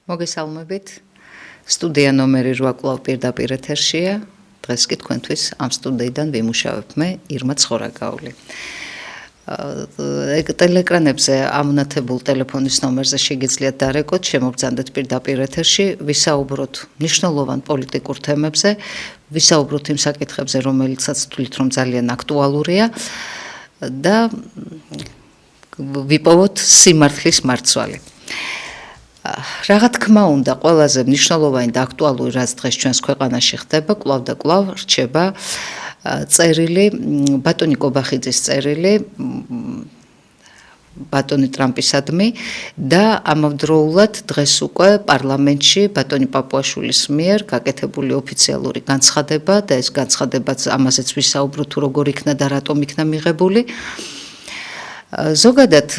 მოგესალმებით. სტუდია ნომერი 8 კვლავ პირდაპირ ეთერშია. დღეს კი თქვენთვის ამ სტუდიიდან ვიმუშავებ მე ირმა ცხორაგაული. ტელეეკრანებზე ამონათებულ ტელეფონის ნომერზე შეგიძლიათ დარეკოთ, შემოგბრძანდეთ პირდაპირ ეთერში, ვისაუბროთ მნიშვნელოვან პოლიტიკურ თემებზე, ვისაუბროთ იმ საკითხებზე, რომელიცაც თვლით, რომ ძალიან აქტუალურია და ვიპოვოთ სიმართლის მარცვალი. Რა თქმა უნდა, ყველაზე მნიშვნელოვანი და აქტუალური რაც დღეს ჩვენს ქვეყანაში ხდება, კვლავ და კვლავ რჩება წერილი ბატონი კობახიძის წერილი ბატონი ტრამპისადმი და ამავდროულად დღეს უკვე პარლამენტში ბატონი პაპუაშვილის მიერ გაკეთებული ოფიციალური განცხადება და ეს განცხადებაც ამაზეც ვისაუბროთ თუ როგორ იქნა და რატომ იქნა მიღებული. ზოგადად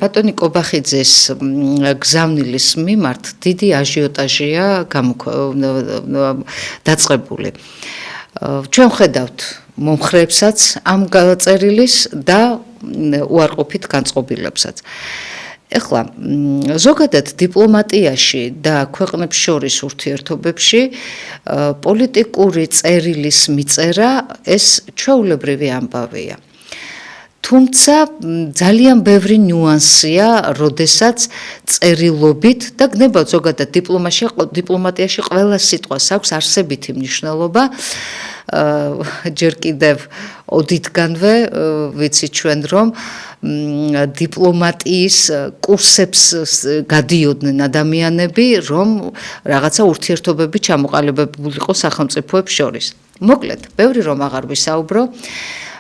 ბატონი კობახიძის გზავნილის მიმართ დიდი აჟიოტაჟია დაწყებული. ჩვენ ხედავთ მომხრეებსაც ამ წერილის და უარყოფით განწყობილებსაც. ეხლა ზოგადად დიპლომატიაში და ქვეყნებს შორის ურთიერთობებში პოლიტიკური წერილის მიწერა ეს ჩვეულებრივი ამბავია. თუმცა ძალიან ბევრი ნიუანსია, როდესაც წერილობით და გნებავთ ზოგადად დიპლომატიაში ყველა სიტყვას აქვს არსებითი მნიშვნელობა. ჯერ კიდევ ოდითგანვე ვიცით ჩვენ რომ დიპლომატიის კურსებს გადიოდნენ ადამიანები, რომ რაღაცა ურთიერთობები ჩამოყალიბებული იყო სახელმწიფოებს შორის. მოკლედ, ბევრი რომ აღარ ვისაუბრო.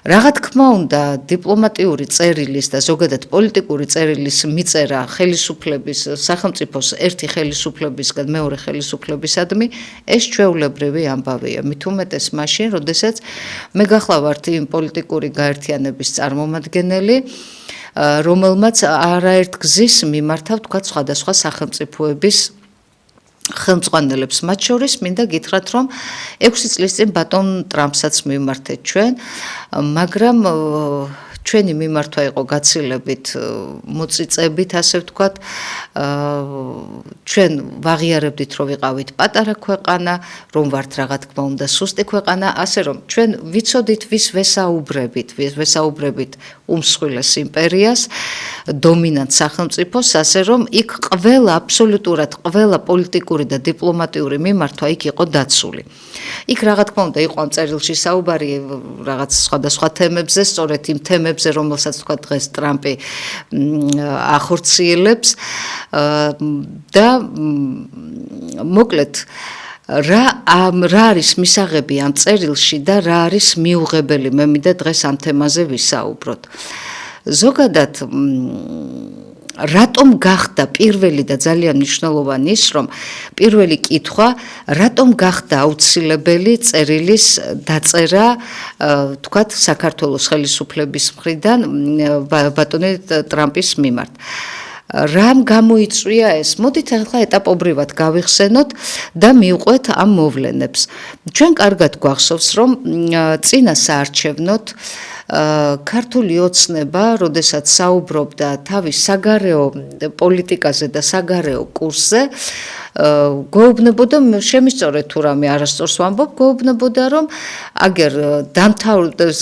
რა თქმა უნდა, დიპლომატიური წერილის და ზოგადად პოლიტიკური წერილის მიწერა ხელისუფლების სახელმწიფოს ერთი ხელისუფლებისგან მეორე ხელისუფლებისადმი ეს ჩვეულებრივი ამბავია. მით უმეტეს მაშინ, როდესაც მე გახლავართ იმ პოლიტიკური გაერთიანების წარმომადგენელი, რომელმაც არაერთ გზის მიმართავ თქვა სხვადასხვა სახელმწიფოების ხელმძღვანელებს, მათ შორის მინდა გითხრათ, რომ 6 წლის წინ ბატონ ტრამპსაც მივმართეთ ჩვენ, მაგრამ ჩვენი მიმართვა იყო გაცილებით მოწიწებით, ასე ვთქვათ, ჩვენ ვაღიარებდით, რომ ვიყავით პატარა ქვეყანა, რომ ვართ რა თქმა უნდა სუსტი ქვეყანა, ასე რომ ჩვენ ვიცოდით ვის ვესაუბრებით უმსხვილეს იმპერიას, დომინანტ სახელმწიფოს, ასე რომ იქ აბსოლუტურად ყველა პოლიტიკური და დიპლომატიური მიმართვა იქ იყო დაცული. იქ რა თქმა უნდა იყო ამ წერილში საუბარი რაღაც სხვადასხვა თემებზე, სწორედ იმ თემებზე, რომელსაც თქვა დღეს ტრამპი ახორციელებს და მოკლედ რა არის მისაღები ამ წერილში და რა არის მიუღებელი, მე მინდა დღეს ამ თემაზე ვისაუბროთ. ზოგადად რატომ გახდა პირველი და ძალიან მნიშვნელოვანი ის, რომ პირველი კითხვა, რატომ გახდა აუცილებელი წერილის დაწერა, თქვათ, საქართველოს ხელისუფლების მხრიდან ბატონი ტრამპის მიმართ. რამ გამოიწვია ეს? მოდით ახლა ეტაპობრივად გავიხსენოთ და მივყვეთ ამ მოვლენებს. ჩვენ კარგად გვახსოვს, რომ წინა საარჩევნოდ ქართული ოცნება, როდესაც საუბრობდა თავის საგარეო პოლიტიკაზე და საგარეო კურსზე, გვეუბნებოდა, შემისწორეთ თუ რამე არასწორს ვამბობ, გვეუბნებოდა, რომ აგერ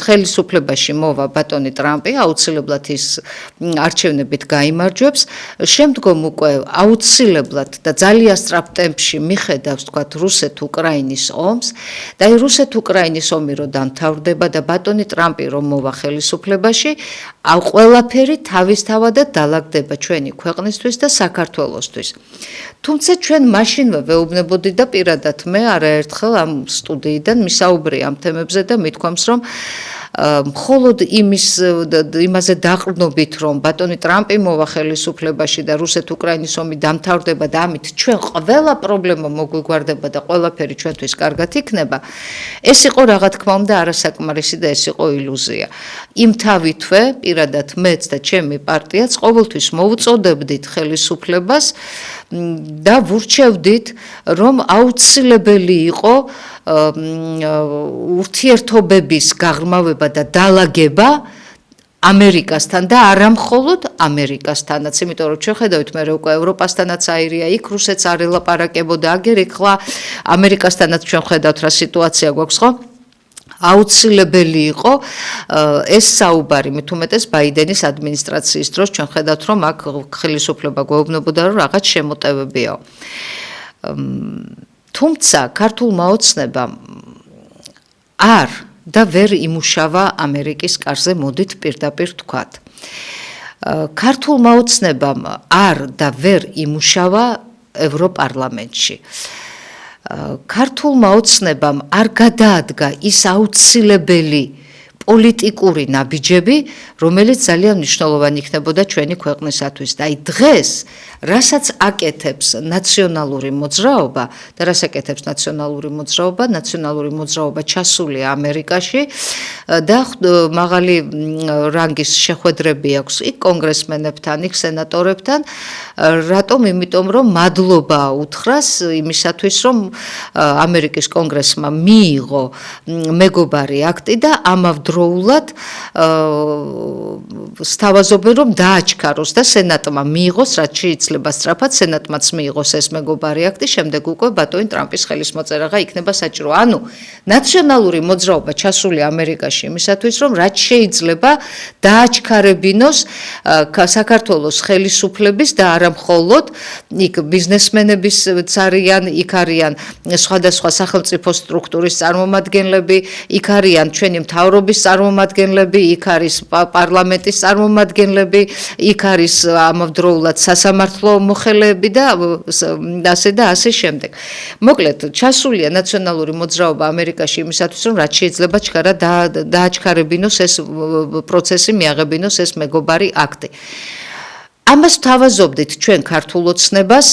ხელისუფლებაში მოვა ბატონი ტრამპი, აუცილებლად ის არჩევნებით გაიმარჯვებს, შემდგომ უკვე აუცილებლად და ძალიან სწრაფ ტემპში მიხედავს, თქვათ, რუსეთ-უკრაინის ომს და აი რუსეთ-უკრაინის ომი რო დამთავრდება და ბატონი ტრამპი რომ მოვა ხელისუფლებაში, ყველაფერი თავისთავადად დალაგდება ჩვენი ქვეყნისთვის და საქართველოსთვის. თუმცა ჩვენ მაშინვე ვეუბნებოდით და პირადად მე არაერთხელ ამ სტუდიიდან მისაუბრე ამ თემებზე და მithქვამს, რომ მხოლოდ იმაზე დაყრდნობით, რომ ბატონი ტრამპი მოვა ხელისუფლებაში და რუსეთ-უკრაინის ომი დამთავრდება და ამით ჩვენ ყველა პრობლემა მოგვიგვარდება და ყველაფერი ჩვენთვის კარგად იქნება, ეს იყო რა თქმა უნდა არასაკმარისი და ეს იყო ილუზია. იმ თავითვე პირადად მეც და ჩემი პარტიაც ყოველთვის მოუწოდებდით ხელისუფლებას და ვურჩევდით, რომ აუცილებელი იყო ურთიერთობების გაღრმავება და დალაგება ამერიკასთან და არა მხოლოდ ამერიკასთანაც, იმიტომ რომ ჩვენ ხედავთ მე უკვე ევროპასთანაც აირია, იქ რუსეთს არ ელაპარაკებოდა, აგერ ეხლა ამერიკასთანაც ჩვენ ხედავთ რა სიტუაცია გვაქვს, ხო? აუცილებელი იყო ეს საუბარი, მით უმეტეს ბაიდენის ადმინისტრაციის დროს ჩვენ ხედავთ რომ აქ ხელისუფლება გვეუბნებოდა რომ რაღაც შემოტევებიაო. თუმცა ქართულმა ოცნებამ არ და ვერ იმუშავა ამერიკის კარზე, მოდით პირდაპირ ვთქვათ. ქართულმა ოცნებამ არ და ვერ იმუშავა ევროპარლამენტში. ქართულმა ოცნებამ არ გადაადგა ის აუცილებელი პოლიტიკური ნაბიჯები, რომელიც ძალიან მნიშვნელოვანი იქნებოდა ჩვენი ქვეყნისათვის. და აი დღეს, რასაც აკეთებს ნაციონალური მოძრაობა და რას აკეთებს ნაციონალური მოძრაობა, ნაციონალური მოძრაობა ჩასულია ამერიკაში და მაღალი რანგის შეხვედრები აქვს იქ კონგრესმენებთან, იქ სენატორებთან, რატომ? იმიტომ რომ მადლობა უთხრას იმისათვის, რომ ამერიკის კონგრესმა მიიღო მეგობარი აქტი და ამავდროულად სთავაზობენ რომ დააჩქაროს და სენატმა მიიღოს, რაც შეიძლება სწრაფად სენატმაც მიიღოს ეს მეგობარი აქტი, შემდეგ უკვე ბატონი ტრამპის ხელის მოწერა იქნება საჭირო. ანუ ნაციონალური მოძრაობა ჩასული ამერიკაში იმისათვის, რომ რაც შეიძლება დააჩქარებინოს საქართველოს ხელისუფლების და არა მხოლოდ იქ ბიზნესმენებიც არიან, იქ არიან სხვადასხვა სახელმწიფო სტრუქტურის წარმომადგენლები, იქ არიან ჩვენი მთავრობის წარმომადგენლები, იქ არის პარლამენტის წარმომადგენლები, იქ არის ამავდროულად სასამართლო მოხელეები და ასე შემდეგ. მოკლედ, ჩასულია ნაციონალური მოძრაობა ამერიკაში იმისათვის, რომ რაც შეიძლება ჩქარა დააჩქარებინოს ეს პროცესი, მიაღებინოს ეს მეგობარი აქტი. ამას ვთავაზობდით ჩვენ ქართულ ოცნებას,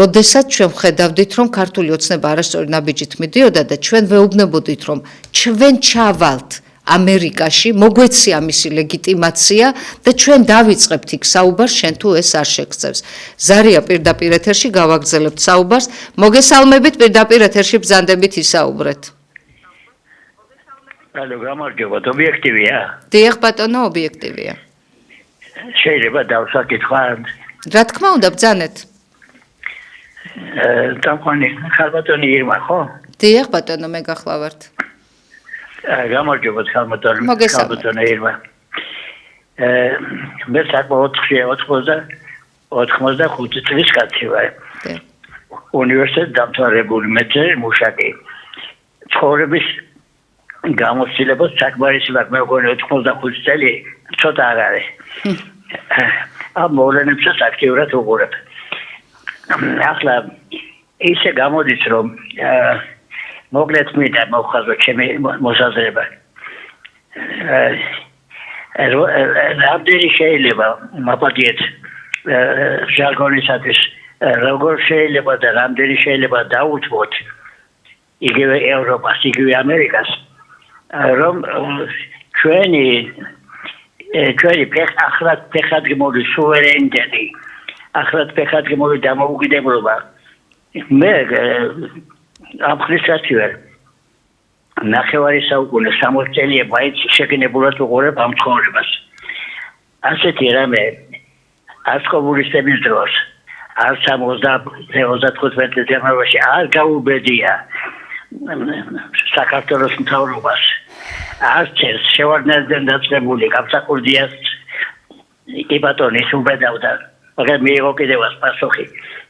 როდესაც ჩვენ ვხედავდით, რომ ქართული ოცნება არასწორი ნაბიჯით მიდიოდა და ჩვენ ვეუბნებოდით, რომ ჩვენ ჩავალთ ამერიკაში, მოგვეცია მისი ლეგიტიმაცია და ჩვენ დავიწყებთ იქ საუბარს, შენ თუ ეს არ შეგწევს. ზარია პირდაპირ ეთერში გავაგრძელებთ საუბარს, მოგესალმებით, პირდაპირ ეთერში ბრძანდებით ისაუბრეთ. ალო, გამარჯობათ, ობიექტივია? დიახ, ბატონო, ობიექტივია. შეიძლება დავსაკითხვა? რა თქმა უნდა, ბრძანეთ. დამყვანი ხალბატონი ირმა, ხო? დიახ, ბატონო, მე გახლავართ. გამარჯობათ, ხალბატონი ირმა. მე საკმაოდ 85 წლის კაცი ვარ. უნივერსიტეტ დამთავრებული მეცნიერი მუშაკი. ცხოვრების გამოცდილებას საკმარისი მაქვს, მე მგონი 85 წელი ცოტა არ არის. ამ მოვლენებსაც აქტიურად ვუყურებ. ახლა ისე გამოდის, რომ მოკლედ მინდა მოვხაზო ჩემი მოსაზრება. რამდენი შეიძლება მაპატიეთ ჟარგონისათვის, როგორ შეიძლება და რამდენი შეიძლება დაუთმოთ იგივე ევროპას, იგივე ამერიკას, რომ ჩვენი ახლად ფეხადგმული სუვერენიტეტი, ახლად ფეხადგმული დამოუკიდებლობა, მე ამ ხლისაცი ვარ. ნახევარი საუკუნე 60 წელია მაინც შეგნებულად ვუყურებ ამ ცხოვრებას. ასეთი რამე არც კომუნისტების დროს, არც 35 წელიწადში არ გაუბედია საქართველოს მთავრობას. არც ეს შევარდნაძემ დაწყებული გამსახურდიას კი ბატონი უბედავდა, მაგრამ მიიღო კიდევაც პასუხი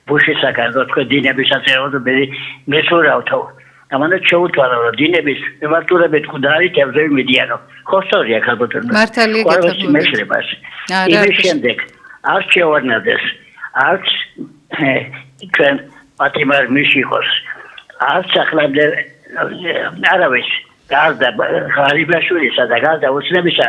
ბუშისაგან, რომ თქვენ დინების აწეულობთ, მე სურავთო. ამანაც შეუთვალა, რომ დინების მიმართულებით მკვდარი თევზები მიდიანო. ხო სწორია, ხალბატონო. მართალია გეთახმებით. მეშლებას. იმის შემდეგ არც შევარდნაძეს, არც თქვენ პატიმარ მიშიკოს, არც ახლამდე არავის გარდა ღარიბაშვილისა და გარდა ოცნებისა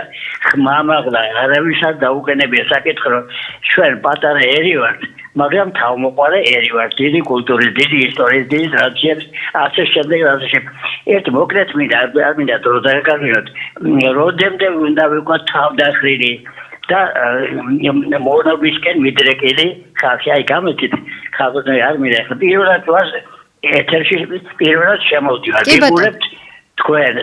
ხმამაღლა არავის არ დაუყენებია საკითხი, რომ ჩვენ პატარა ერი ვართ, მაგრამ თავმოყარე ერი ვართ, დიდი კულტურის, დიდი ისტორიის, დიდი ტრადიციების, ასე შემდეგ. ერთ მოკლედ არ მინდა დრო დაგაგარვიოთ, როდემდე უნდა ვიყოთ თავდახრილი და მონობისკენ მიდრეკილი ხალხი. აი გამეთით ხალხი არ მინდა. პირველად ვარ ეთერში, პირველად შემოვდივარ. გიგურებთ თქვენ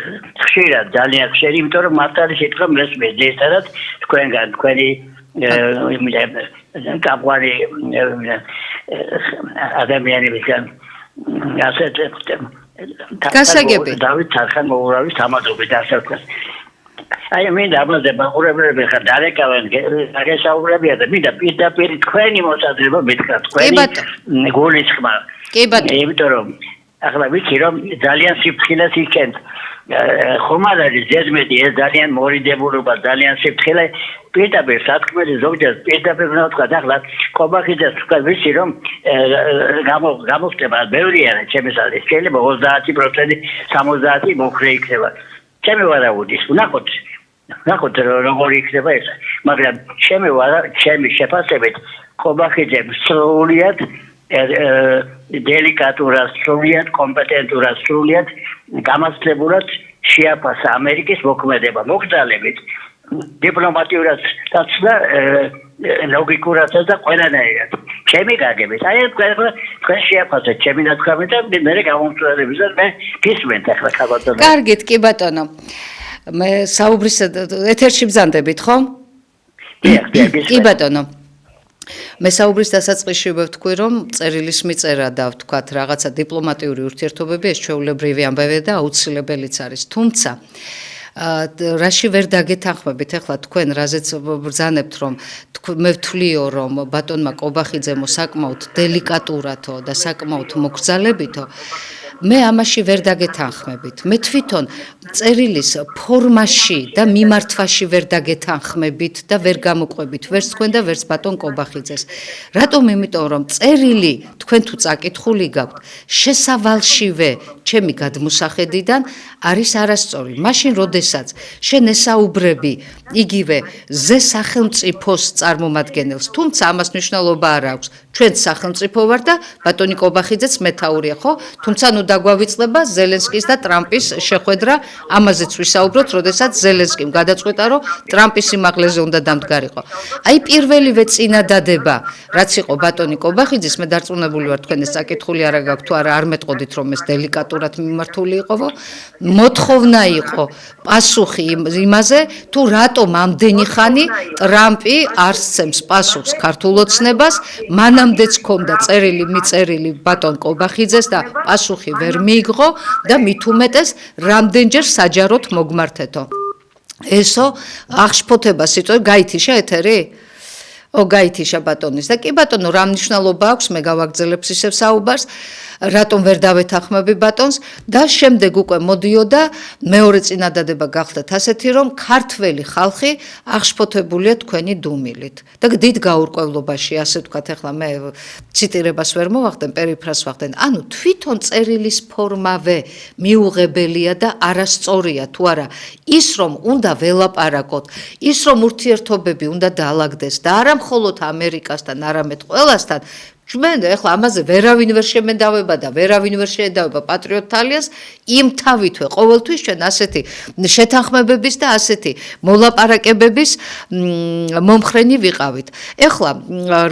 ხშირად ძალიან ხშირი, იმიტომ რომ მართალი სიტყვა მესმის ძირითადად თქვენგან თქვენი კაპლანი ადამიანებისგან ასეთ გასაგები დავით თარხან მოურავის თამადობით ასე ვთქვათ. აი მინდა ამაზე მაყურებლები ხარ დარეკავენ გასაუბრებია და მინდა პირდაპირ თქვენი მოსაზრება მითქვა თქვენი გულისხმა. კი ბატონო. იმიტომ რომ ახლა ვიცი რომ ძალიან სიფრთხილეს იქენთ ხომ არ არის ზედმეტი ეს ძალიან მორიდებულობა ძალიან სიფრთხილე პირდაპირ სათქმელი ზოგჯერ პირდაპირ უნდა ვთქვა ახლა კობახიძეს თქვა ვიცი რომ გამოხდება ბევრი არა ჩემს არის შეიძლება 30% 70 მოხრე იქნება ჩემი ვარაუდის ნახოთ როგორი იქნება ეს მაგრამ ჩემი შეფასებით კობახიძემ სრულიად დელიკატურად სრულიად კომპეტენტურად სრულიად გამართლებულად შეაფასა ამერიკის მოქმედება მოგზაურობით დიპლომატიურად და ლოგიკურად და ყველანაირად ჩემი გაგებით აი თქვენ შეაფასეთ ჩემი ნათქვამი და მე გამომწვევებისას მე გისმენთ ახლა ქაბატონო კარგით კი ბატონო მე საუბრის ეთერში ბრძანდებით ხო კი ბატონო მე საუბრის დასაწყისში ვთქვი რომ წერილის მიწერა და ვთქვათ რაღაცა დიპლომატიური ურთიერთობები ეს ჩვეულებრივი ამბავია და აუცილებელიც არის თუმცა რაში ვერ დაგეთანხმებით ახლა თქვენ რაზეც ბრძანებთ რომ მე ვთვლიო რომ ბატონმა კობახიძემო საკმაოდ დელიკატურათო და საკმაოდ მოგზალებითო მე ამაში ვერ დაგეთანხმებით მე თვითონ წერილის ფორმაში და მიმართვაში ვერ დაგეთანხმებით და ვერ გამოყვებით ვერც თქვენ და ვერც ბატონ კობახიძეს რატომ იმიტომ რომ წერილი თქვენ თუ წაკითხული გაქვთ შესავალშივე ჩემი გადმოსახედიდან არის არასწორი მაშინ როდესაც შენ ესაუბრები იგივე ზე სახელმწიფოს წარმომადგენელს თუმცა ამას მნიშვნელობა არ აქვს ჩვენ სახელმწიფო ვარ და ბატონი კობახიძეც მეთაურია ხო თუმცა ნუ დაგვავიწყდება ზელენსკის და ტრამპის შეხვედრა ამაზეც ვისაუბროთ როდესაც ზელენსკიმ გადაწყვიტა რომ ტრამპის სიმაღლეზე უნდა დამდგარიყო აი პირველივე წინადადება რაც იყო ბატონი კობახიძის მე დარწმუნებული ვარ თქვენ ეს საკითხული არა გაქვთ თუ არა არ მეტყოდით რომ ეს დელიკატურად მიმართული იყოვო მოთხოვნა იყო პასუხი იმაზე თუ რატომ ამდენი ხანი ტრამპი არ სცემს პასუხს ქართულ ოცნებას მანამდეც ქონდა წერილი მიწერილი ბატონ კობახიძეს და პასუხი ვერ მიიღო და მით უმეტეს რამდენჯერ საჯაროდ მოგმართეთო ესო აღშფოთება სიტყვა გაითიშა ეთერი გაითიშა ბატონის და კი ბატონო რა მნიშვნელობა აქვს მე გავაგრძელებს ისევ საუბარს რატომ ვერ დავეთანხმები ბატონს და შემდეგ უკვე მოდიოდა მეორე წინადადება გახდათ ასეთი რომ ქართველი ხალხი აღშფოთებულია თქვენი დუმილით და დიდ გაურკვევლობაში ასე ვთქვათ ახლა მე ციტირებას ვერ მოვახდენ პერიფრას ვახდენ ანუ თვითონ წერილის ფორმავე მიუღებელია და არასწორია თუ არა ის რომ უნდა ველაპარაკოთ ის რომ ურთიერთობები უნდა დაალაგდეს და არა მხოლოდ ამერიკასთან არამედ ყველასთან ჩვენ ახლა ამაზე ვერავინ ვერ შემედავება და ვერავინ ვერ შეედავება პატრიოტ თალიას იმ თავითვე ყოველთვის ჩვენ ასეთი შეთანხმებების და ასეთი მოლაპარაკებების მომხრენი ვიყავით ახლა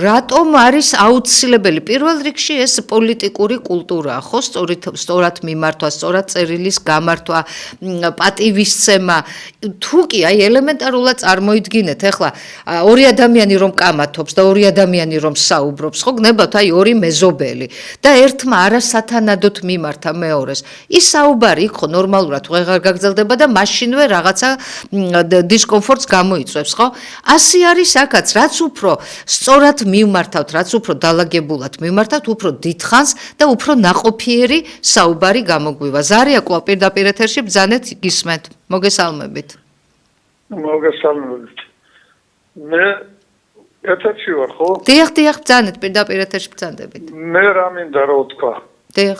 რატომ არის აუცილებელი პირველ რიგში ეს პოლიტიკური კულტურაა ხო სწორად მიმართვა სწორად წერილის გამართვა პატივისცემა თუ კი აი ელემენტარულად წარმოიდგინეთ ახლა ორი ადამიანი რომ კამათობს და ორი ადამიანი რომ საუბრობს ხო გნება აი ორი მეზობელი და ერთმა არასათანადოდ მიმართა მეორეს ის საუბარი იქ ხო ნორმალურად ვეღარ გაგრძელდება და მაშინვე რაღაცა დისკომფორტს გამოიწვევს ხო ასე არის აქაც რაც უფრო სწორად მიმართავთ რაც უფრო დალაგებულად მიმართავთ უფრო დიდხანს და უფრო ნაყოფიერი საუბარი გამოგვივა ზარია კვლავ პირდაპირ ეთერში ბრძანეთ გისმენთ მოგესალმებით მე ეთერში ვარ ხო? დიახ, ბრძანეთ პირდაპირ ეთერში ბრძანდებით. მე რა მინდა რომ ვთქვა? დიახ.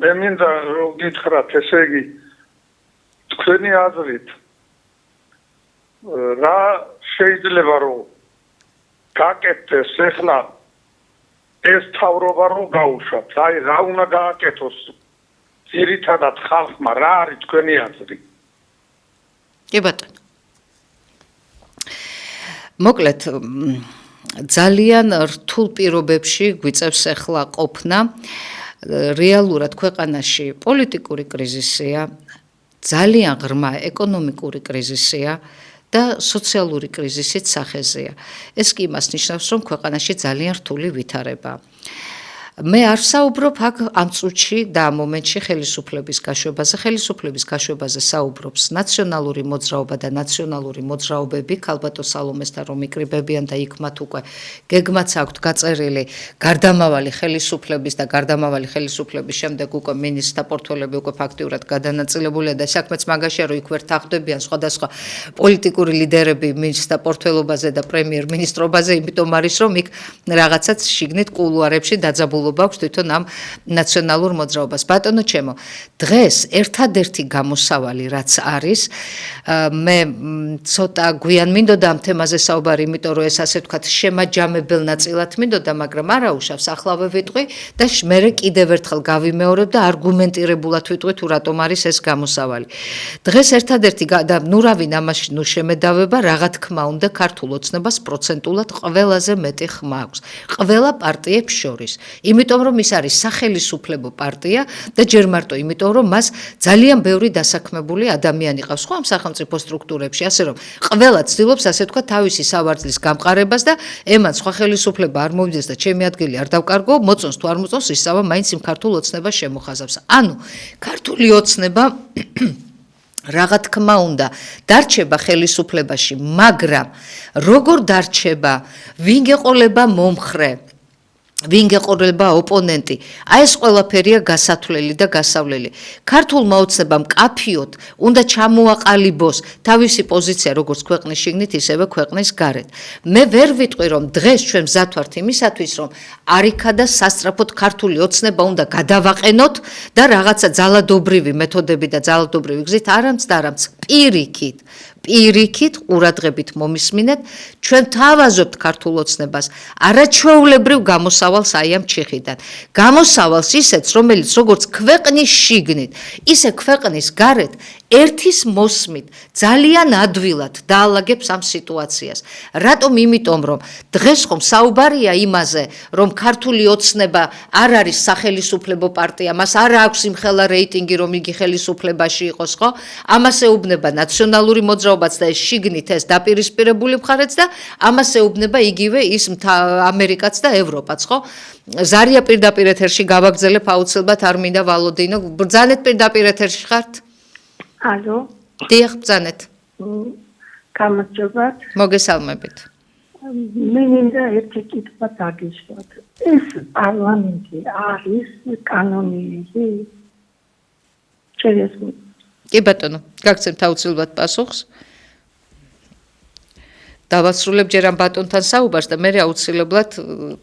მე მინდა რომ გითხრათ, ესე იგი თქვენი აზრით რა შეიძლება რომ გაკეთდეს ახლა ეს თავრობა რომ გაუშვათ? აი რა უნდა გააკეთოს ძირითადად ხალხმა რა არის თქვენი აზრი? კი ბატონო. მოკლედ ძალიან რთულ პირობებში გვიწევს ახლა ყოფნა რეალურად ქვეყანაში პოლიტიკური კრიზისია, ძალიან ღრმა ეკონომიკური კრიზისია და სოციალური კრიზისიც სახეზეა. ეს კი იმას ნიშნავს, რომ ქვეყანაში ძალიან რთული ვითარებაა. მე არ საუბრობ აქ ამ წუთში და ამ მომენტში ხელისუფლების გაშვებაზე. ხელისუფლების გაშვებაზე საუბრობს ნაციონალური მოძრაობა და ნაციონალური მოძრაობები, ქალბატონ სალომესთან რომ იკრიბებიან და იქ მათ უკვე გეგმაც აქვთ გაწერილი გარდამავალი ხელისუფლების და გარდამავალი ხელისუფლების შემდეგ უკვე მინისტრთა პორტფელები უკვე ფაქტიურად გადანაწილებულია და საქმეც მაგაშია რომ იქ ვერ თახვდებიან სხვადასხვა პოლიტიკური ლიდერები მინისტრთა პორტფელობაზე და პრემიერ-მინისტრობაზე, იმიტომ არის რომ იქ რაღაცაც შიგნით კულუარებში დაძაბულ აქვს თვითონ ამ ნაციონალურ მოძრაობას. ბატონო ჩემო, დღეს ერთადერთი გამოსავალი რაც არის, მე ცოტა გვიან მინდოდა ამ თემაზე საუბარი, იმიტომ რომ ეს ასე ვთქვათ შემაჯამებელ ნაწილად მინდოდა, მაგრამ არა უშავს, ახლავე ვიტყვი და მე კიდევ ერთხელ გავიმეორებ და არგუმენტირებულად ვიტყვი თუ რატომ არის ეს გამოსავალი. დღეს ერთადერთი და ნუ რავინ ამაში ნუ შემედავება, რა თქმა უნდა ქართულ ოცნებას პროცენტულად ყველაზე მეტი ხმა აქვს. ყველა პარტიებს შორის. იმიტომ რომ ის არის სახელისუფლებო პარტია და ჯერ მარტო იმიტომ რომ მას ძალიან ბევრი დასაქმებული ადამიანი ყავს ხო ამ სახელმწიფო სტრუქტურებში, ასე რომ ყველა ცდილობს ასე თქვა თავისი სავარძლის გამყარებას და ემან სხვა ხელისუფლება არ მოვიდეს და ჩემი ადგილი არ დავკარგო, მოწონს თუ არ მოწონს ისავა მაინც იმ ქართულ ოცნებას შემოხაზავს. ანუ ქართული ოცნება რა თქმა უნდა დარჩება ხელისუფლებაში, მაგრამ როგორ დარჩება, ვინ გეყოლება მომხრე, ვინ გეყოლება ოპონენტი, აი ეს ყველაფერია გასათვლელი და გასავლელი. ქართულმა ოცნებამ კაფიოდ უნდა ჩამოაყალიბოს თავისი პოზიცია როგორც ქვეყნის შიგნით, ისევე ქვეყნის გარეთ. მე ვერ ვიტყვი რომ დღეს ჩვენ მზად ვართ იმისათვის რომ არიქა და სასწრაფოდ ქართული ოცნება უნდა გადავაყენოთ და რაღაცა ძალადობრივი მეთოდები და ძალადობრივი გზით არამც და არამც პირიქით ყურადღებით მომისმინეთ, ჩვენ თავაზობთ ქართულ ოცნებას არაჩვეულებრივ გამოსავალს აი ამ ჩიხიდან. გამოსავალს ისეც, რომელიც როგორც ქვეყნის შიგნით, ისე ქვეყნის გარეთ ერთის მოსმით ძალიან ადვილად დაალაგებს ამ სიტუაციას. რატომ? იმიტომ რომ დღეს ხომ საუბარია იმაზე, რომ ქართული ოცნება არ არის სახელისუფლებო პარტია, მას არ აქვს იმხელა რეიტინგი, რომ იგი ხელისუფლებაში იყოს, ხო? ამას ეუბნება ნაციონალური მოძრაობაც და ეს შიგნით ეს დაპირისპირებული მხარეც და ამას ეუბნება იგივე ის ამერიკაც და ევროპაც, ხო? ზარია პირდაპირ ეთერში გავაგზელებ აუცილებლად არ მინდა ვალოდინო. ბრძანეთ პირდაპირ ეთერში ხართ? ალო. დიახ, ბრძანეთ. გამარჯობათ. მოგესალმებით. მე მინდა ერთი კითხვა დაგისვათ. ეს პარლამენტი არის კანონიერი? შეიძლება. კი ბატონო, გაგცემთ აუცილებლად პასუხს. დავასრულებ ჯერ ამ ბატონთან საუბარს და მე აუცილებლად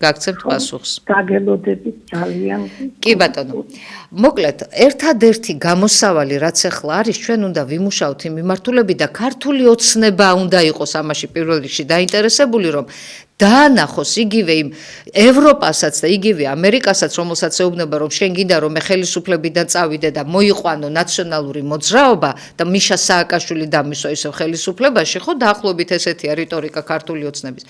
გაგცემთ პასუხს. დაგელოდებით ძალიან. კი ბატონო. მოკლედ, ერთადერთი გამოსავალი რაც ახლა არის, ჩვენ უნდა ვიმუშაოთ იმ მიმართულებით და ქართული ოცნება უნდა იყოს ამაში პირველ რიგში დაინტერესებული, რომ დაანახოს იგივე იმ ევროპასაც და იგივე ამერიკასაც, რომელსაც ეუბნება, რომ შენ გინდა რომ მე ხელისუფლებიდან წავიდე და მოიყვანო ნაციონალური მოძრაობა და მიშა სააკაშვილი დამისვა ისევ ხელისუფლებაში, ხო, დაახლოებით ესეთია რიტორიკა ქართული ოცნების.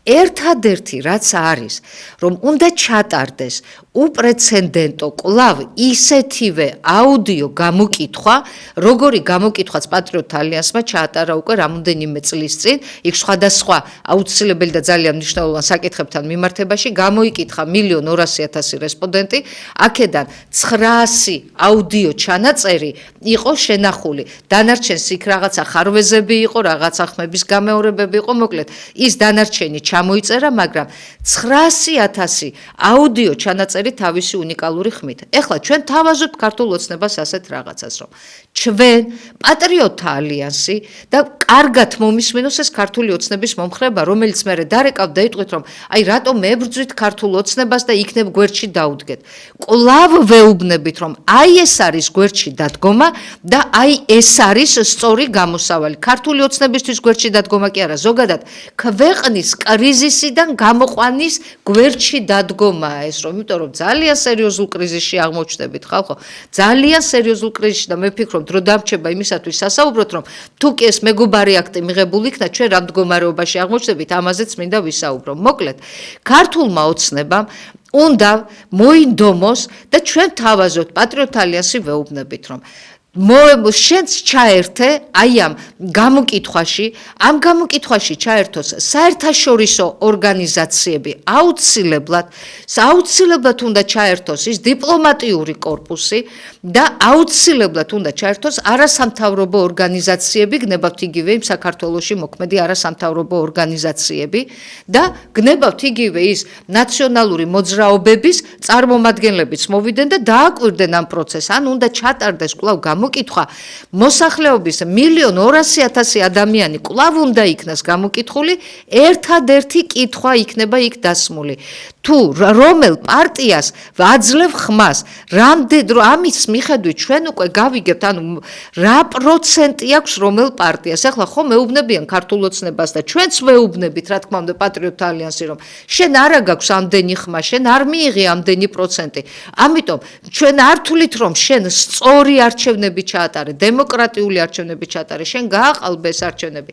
ერთადერთი რაც არის, რომ უნდა ჩატარდეს უპრეცედენტო კვლავ ისეთივე აუდიო გამოკითხვა, როგორი გამოკითხვაც პატრიოტ ალიანსმა ჩაატარა უკვე რამოდენიმე წლის წინ, იქ სხვადასხვა აუცილებელი და ძალიან მნიშვნელოვან საკითხებთან მიმართებაში გამოიკითხა 1,200,000 რესპონდენტი, აქედან 900 აუდიო ჩანაწერი იყო შენახული. დანარჩენს იქ რაღაცა ხარვეზები იყო, რაღაცა ხმების გამეორებები იყო, მოკლედ ის დანარჩენი ჩამოიწერა, მაგრამ 900,000 აუდიო ჩანაწერი თავისი უნიკალური ხმით. ეხლა ჩვენ თავაზობთ ქართულ ოცნებას ასეთ რაღაცას, რომ ჩვენ პატრიოტთა ალიანსი და კარგად მომისმენოს ეს ქართული ოცნების მომხრება, რომელიც მე დარეკავთ და იტყვით, რომ აი რატომ ებრძვით ქართულ ოცნებას და იქნებ გვერდში დაუდგეთ. კვლავ ვეუბნებით, რომ აი ეს არის გვერდში დადგომა და აი ეს არის სწორი გამოსავალი. ქართული ოცნებისთვის გვერდში დადგომა კი არა, ზოგადად ქვეყნის კრიზისიდან გამოყვანის გვერდში დადგომაა ეს, რომ იმიტომ რომ ძალიან სერიოზულ კრიზისში აღმოჩნდებით ხალხო ძალიან სერიოზულ კრიზისში და მე ვფიქრობ დრო დამრჩება იმისათვის სასაუბროთ რომ თუ კი ეს მეგობარი აქტი მიღებული იქნა ჩვენ რა მდგომარეობაში აღმოჩნდებით ამაზეც მინდა ვისაუბრო მოკლედ ქართულმა ოცნებამ უნდა მოინდომოს და ჩვენ თავაზობთ პატრიოტ ალიანსი ვეუბნებით რომ შენც ჩაერთე აი ამ გამოკითხვაში ჩაერთოს საერთაშორისო ორგანიზაციები აუცილებლად უნდა ჩაერთოს ის დიპლომატიური კორპუსი და აუცილებლად უნდა ჩაერთოს არასამთავრობო ორგანიზაციები გნებავთ იგივე იმ საქართველოში მოქმედი არასამთავრობო ორგანიზაციები და გნებავთ იგივე ის ნაციონალური მოძრაობების წარმომადგენლებიც მოვიდნენ და დააკვირდნენ ამ პროცესს ან უნდა ჩატარდეს კვლავ გამოკითხვა მოსახლეობის 1,200,000 ადამიანი კვლავ უნდა იქნას გამოკითხული ერთადერთი კითხვა იქნება იქ დასმული თუ რომელ პარტიას აძლევ ხმას ამის მიხედვით ჩვენ უკვე გავიგებთ ანუ რა პროცენტი აქვს რომელ პარტიას ახლა ხო მეუბნებიან ქართულ ოცნებას და ჩვენც მეუბნებით რა თქმა უნდა პატრიოტ ალიანსი რომ შენ არა გაქვს ამდენი ხმა შენ არ მიიღე ამდენი პროცენტი ამიტომ ჩვენ არ თვლით რომ შენ სწორი არჩევნები ჩაატარე დემოკრატიული არჩევნები ჩაატარე შენ გააყალბე ეს არჩევნები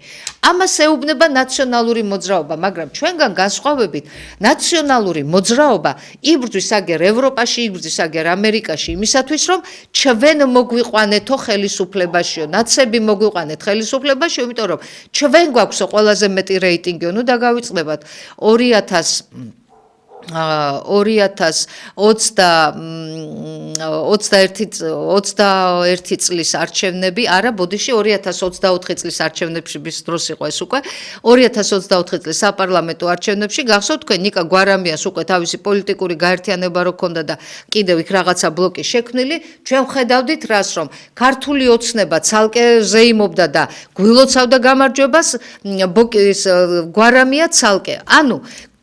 ამას ეუბნება ნაციონალური მოძრაობა მაგრამ ჩვენგან განსხვავებით ნაციონალური მოძრაობა იბრძვის აგერ ევროპაში იბრძვის აგერ ამერიკაში იმისათვის რომ ჩვენ მოგვიყვანეთო ხელისუფლებაშიო ნაცები მოგვიყვანეთ ხელისუფლებაშიო იმიტომ რომ ჩვენ გვაქვსო ყველაზე მეტი რეიტინგიო ნუ დაგავიწყდებათ 2021 წლის არჩევნები, არა, ბოდიში 2024 წლის არჩევნებში დროს იყო ეს უკვე 2024 წლის საპარლამენტო არჩევნებში გახსოვთ თქვენ ნიკა გვარამიას უკვე თავისი პოლიტიკური გაერთიანება რო ქონდა და კიდევ იქ რაღაცა ბლოკი შექმნილი, ჩვენ ხედავდით რას რომ ქართული ოცნება ცალკე ზეიმობდა და გვილოცავდა გამარჯვებას, გვარამია ცალკე. ანუ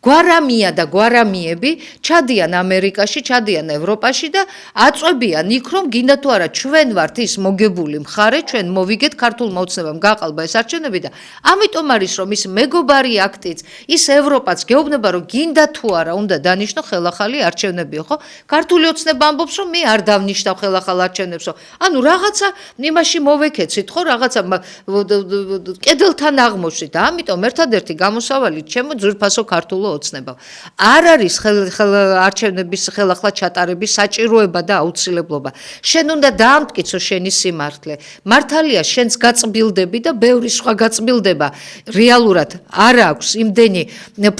გვარამია და გვარამიები ჩადიან ამერიკაში, ჩადიან ევროპაში და აწვევიან იქ რომ გინდა თუ არა ჩვენ ვართ ის მოგებული მხარე, ჩვენ მოვიგეთ ქართულმა ოცნებამ გაყალბა ეს არჩევნები და ამიტომ არის რომ ის მეგობარი აქტიც, ის ევროპაც გეუბნება რომ გინდა თუ არა უნდა დანიშნო ხელახალი არჩევნებიო, ხო? ქართული ოცნება ამბობს რომ მე არ დავნიშნავ ხელახალ არჩევნებსო. ანუ რაღაცა იმაში მოვეკეცით, ხო, რაღაცა კედელთან აღმოჩნდით და ამიტომ ერთადერთი გამოსავალი ჩემო ძვირფასო ქართულო ოცნება. არ არის არჩევნების ხელახლა ჩატარების საჭიროება და აუცილებლობა. შენ უნდა დაამტკიცო შენი სიმართლე. მართალია შენს გაწმილდები და ბევრი სხვა გაწმილდება რეალურად არ აქვს იმდენი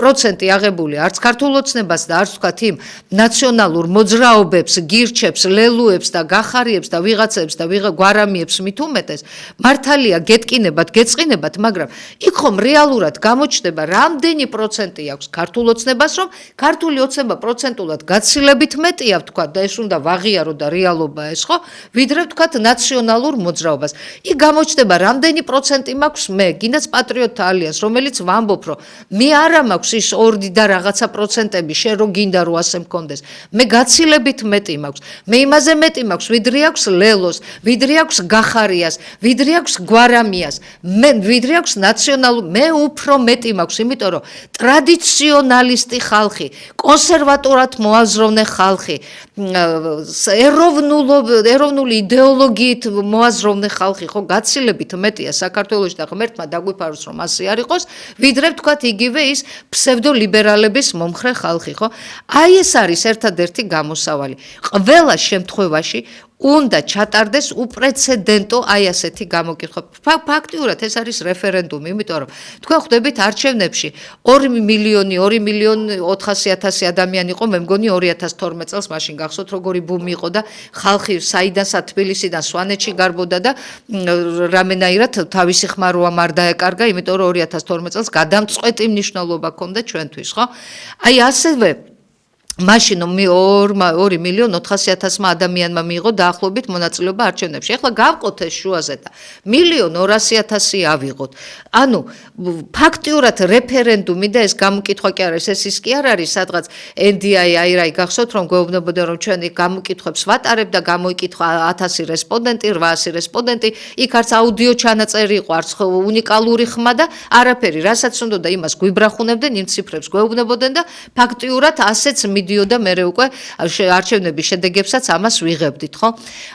პროცენტი აღებული არც ქართულ ოცნებას და არც ვთქვათ იმ ნაციონალურ მოძრაობებს, გირჩებს, ლელუებს და გახარიებს და ვიღაცებს და გვარამიებს მით უმეტეს. მართალია გეტკინებათ, გეწყინებათ, მაგრამ იქ ხომ რეალურად გამოჩნდება რამდენი პროცენტი აქვს ქართულ ოცნებას, რომ ქართული ოცნება პროცენტულად გაცილებით მეტია, ვთქვათ, და ეს უნდა ვაღიარო და რეალობა ეს, ხო? ვიდრე ვთქვათ ნაციონალურ მოძრაობას. იქ გამოჩნდება რამდენი პროცენტი მაქვს მე, გინდაც პატრიოტ ალიანს, რომელიც ვამბობ, რომ მე არა მაქვს ის 2 და რაღაცა პროცენტები, შენ რო გინდა რომ ასე მქონდეს. მე გაცილებით მეტი მაქვს. მე იმაზე მეტი მაქვს, ვიდრე აქვს ლელოს, ვიდრე აქვს გახარიას, ვიდრე აქვს გვარამიას, ვიდრე აქვს ნაციონალურ, მე უფრო მეტი მაქვს, იმიტომ რომ ტრადიციონალისტი ხალხი, კონსერვატორად მოაზროვნე ხალხი, ეროვნული იდეოლოგიით მოაზროვნე ხალხი, ხო, გაცილებით მეტია საქართველოში და ღმერთმა დაგვიფაროს რომ ასე არ იყოს, ვიდრე ვთქვათ იგივე ის ფსევდოლიბერალების მომხრე ხალხი, ხო? აი ეს არის ერთადერთი გამოსავალი. ყველა შემთხვევაში უნდა ჩატარდეს უპრეცედენტო აი ასეთი გამოკითხვა. ფაქტიურად ეს არის რეფერენდუმი, იმიტომ რომ თქვენ ხვდებით არჩევნებში 2,400,000 ადამიანი იყო, მე მგონი 2012 წელს მაშინ გახსოვთ როგორი ბუმი იყო და ხალხი საიდან თბილისიდან სვანეთში გარბოდა და რამენაირად თავისი ხმაროამ არ დაეკარგა, იმიტომ რომ 2012 წელს გადამწყვეტი მნიშვნელობა ჰქონდა ჩვენთვის, ხო? აი ასევე მაშინ 2,400,000 ადამიანმა მიიღო დაახლოებით მონაწილეობა არჩევნებში. ახლა გავყოთ ეს შუაზე და 1,200,000 ავიღოთ. ანუ ფაქტიურად რეფერენდუმი და ეს გამოკითხვა კი არის, ეს ის კი არ არის, სადღაც NDI-აი გახსოვთ რომ გვეუბნებოდა რომ ჩვენი გამოკითხვებს ვატარებ და გამოიკითხა 1000 რესპონდენტი, 800 რესპონდენტი, იქ არც აუდიო ჩანაწერი იყო, არც უნიკალური ხმა და არაფერი, რასაც უნდა და იმას გვიბრახუნებდნენ, იმ ციფრებს გვეუბნებოდნენ და ფაქტიურად ასეც მიდიოდა მე უკვე არჩევნების შედეგებსაც ამას ვიღებდით, ხო?